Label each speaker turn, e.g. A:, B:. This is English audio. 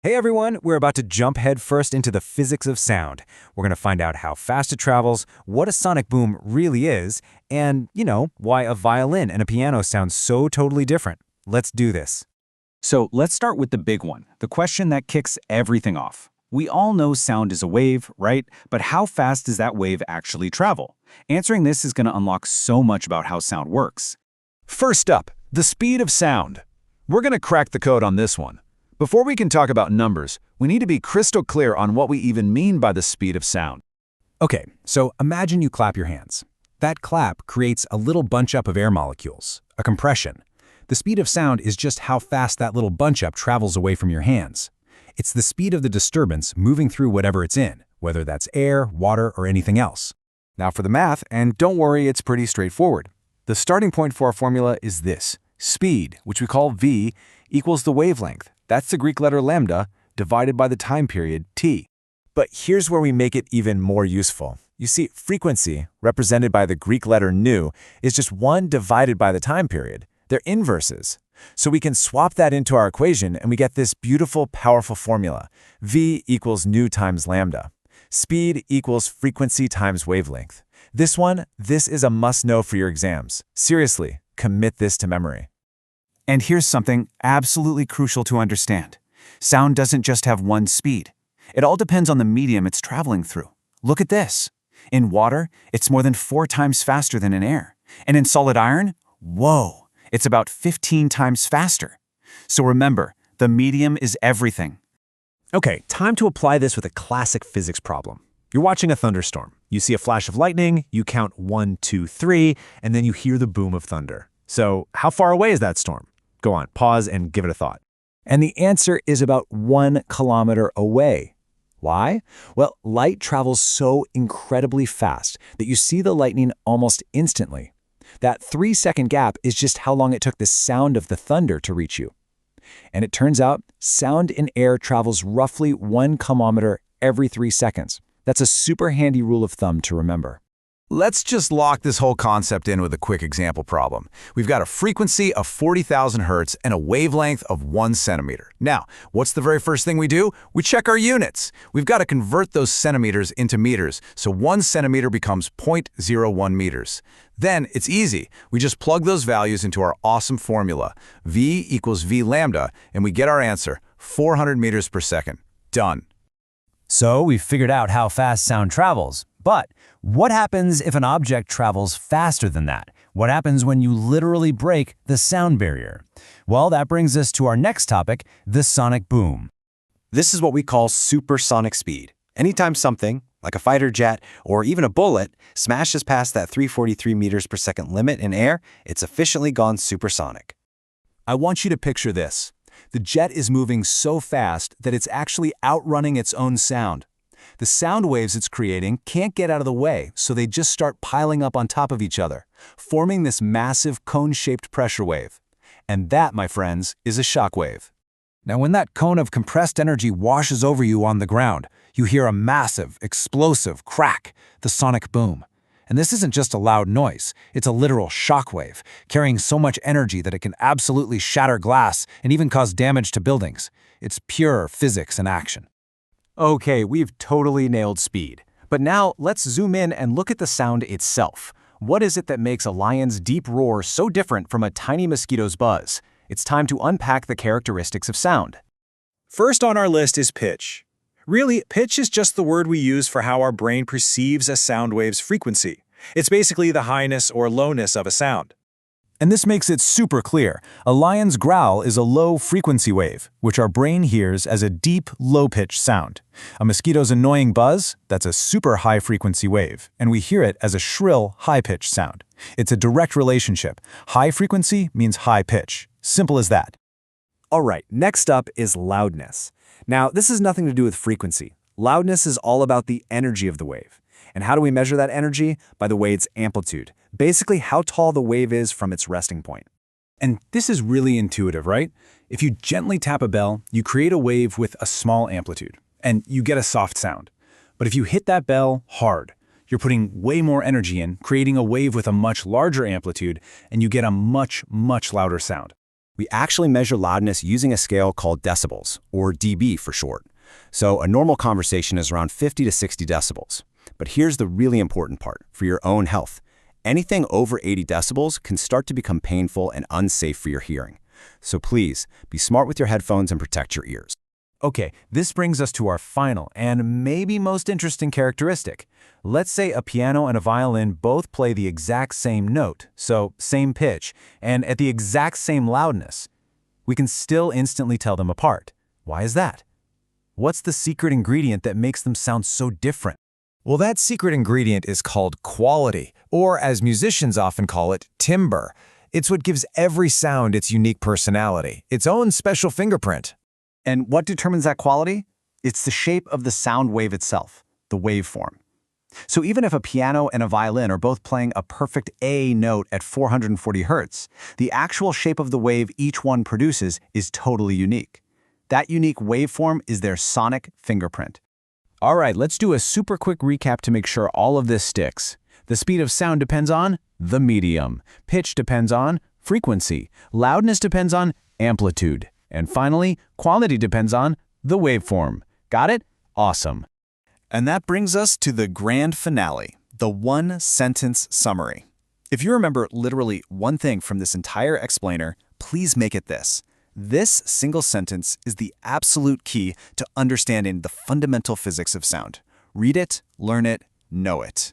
A: Hey everyone, we're about to jump headfirst into the physics of sound. We're going to find out how fast it travels, what a sonic boom really is, and, why a violin and a piano sound so totally different. Let's do this.
B: So let's start with the big one, the question that kicks everything off. We all know sound is a wave, right? But how fast does that wave actually travel? Answering this is going to unlock so much about how sound works.
C: First up, the speed of sound. We're going to crack the code on this one. Before we can talk about numbers, we need to be crystal clear on what we even mean by the speed of sound.
A: Okay, so imagine you clap your hands. That clap creates a little bunch-up of air molecules, a compression. The speed of sound is just how fast that little bunch-up travels away from your hands. It's the speed of the disturbance moving through whatever it's in, whether that's air, water, or anything else. Now for the math, and don't worry, it's pretty straightforward. The starting point for our formula is this. Speed, which we call v, equals the wavelength. That's the Greek letter lambda, divided by the time period, t. But here's where we make it even more useful. You see, frequency, represented by the Greek letter nu, is just 1 divided by the time period. They're inverses. So we can swap that into our equation and we get this beautiful, powerful formula. V equals nu times lambda. Speed equals frequency times wavelength. This is a must-know for your exams. Seriously, commit this to memory.
B: And here's something absolutely crucial to understand. Sound doesn't just have one speed. It all depends on the medium it's traveling through. Look at this. In water, it's more than 4 times faster than in air. And in solid iron, whoa, it's about 15 times faster. So remember, the medium is everything.
A: Okay, time to apply this with a classic physics problem. You're watching a thunderstorm. You see a flash of lightning, you count 1, 2, 3, and then you hear the boom of thunder. So how far away is that storm? Go on, pause and give it a thought. And the answer is about 1 kilometer away. Why? Well, light travels so incredibly fast that you see the lightning almost instantly. That 3-second gap is just how long it took the sound of the thunder to reach you. And it turns out, sound in air travels roughly 1 kilometer every 3 seconds. That's a super handy rule of thumb to remember.
C: Let's just lock this whole concept in with a quick example problem. We've got a frequency of 40,000 hertz and a wavelength of 1 centimeter. Now, what's the very first thing we do? We check our units. We've got to convert those centimeters into meters, so 1 centimeter becomes 0.01 meters. Then, it's easy. We just plug those values into our awesome formula. V equals V lambda, and we get our answer, 400 meters per second. Done.
A: So we've figured out how fast sound travels. But what happens if an object travels faster than that? What happens when you literally break the sound barrier? Well, that brings us to our next topic, the sonic boom. This is what we call supersonic speed. Anytime something, like a fighter jet or even a bullet, smashes past that 343 meters per second limit in air, it's efficiently gone supersonic. I want you to picture this. The jet is moving so fast that it's actually outrunning its own sound. The sound waves it's creating can't get out of the way, so they just start piling up on top of each other, forming this massive cone-shaped pressure wave. And that, my friends, is a shock wave. Now, when that cone of compressed energy washes over you on the ground, you hear a massive, explosive crack, the sonic boom. And this isn't just a loud noise, it's a literal shock wave, carrying so much energy that it can absolutely shatter glass and even cause damage to buildings. It's pure physics in action. Okay, we've totally nailed speed. But now let's zoom in and look at the sound itself. What is it that makes a lion's deep roar so different from a tiny mosquito's buzz? It's time to unpack the characteristics of sound. First on our list is pitch. Really, pitch is just the word we use for how our brain perceives a sound wave's frequency. It's basically the highness or lowness of a sound. And this makes it super clear. A lion's growl is a low-frequency wave, which our brain hears as a deep, low-pitched sound. A mosquito's annoying buzz, that's a super high-frequency wave, and we hear it as a shrill, high-pitched sound. It's a direct relationship. High frequency means high pitch. Simple as that. All right, next up is loudness. Now, this has nothing to do with frequency. Loudness is all about the energy of the wave. And how do we measure that energy? By the wave's amplitude. Basically, how tall the wave is from its resting point. And this is really intuitive, right? If you gently tap a bell, you create a wave with a small amplitude, and you get a soft sound. But if you hit that bell hard, you're putting way more energy in, creating a wave with a much larger amplitude, and you get a much, much louder sound.
D: We actually measure loudness using a scale called decibels, or dB for short. So a normal conversation is around 50 to 60 decibels. But here's the really important part for your own health. Anything over 80 decibels can start to become painful and unsafe for your hearing. So please, be smart with your headphones and protect your ears.
A: Okay, this brings us to our final and maybe most interesting characteristic. Let's say a piano and a violin both play the exact same note, so same pitch, and at the exact same loudness. We can still instantly tell them apart. Why is that? What's the secret ingredient that makes them sound so different?
E: Well, that secret ingredient is called quality, or as musicians often call it, timbre. It's what gives every sound its unique personality, its own special fingerprint.
B: And what determines that quality? It's the shape of the sound wave itself, the waveform. So even if a piano and a violin are both playing a perfect A note at 440 Hertz, the actual shape of the wave each one produces is totally unique. That unique waveform is their sonic fingerprint.
A: All right, let's do a super quick recap to make sure all of this sticks. The speed of sound depends on the medium. Pitch depends on frequency. Loudness depends on amplitude. And finally, quality depends on the waveform. Got it? Awesome.
B: And that brings us to the grand finale, the one-sentence summary. If you remember literally one thing from this entire explainer, please make it this. This single sentence is the absolute key to understanding the fundamental physics of sound. Read it, learn it, know it.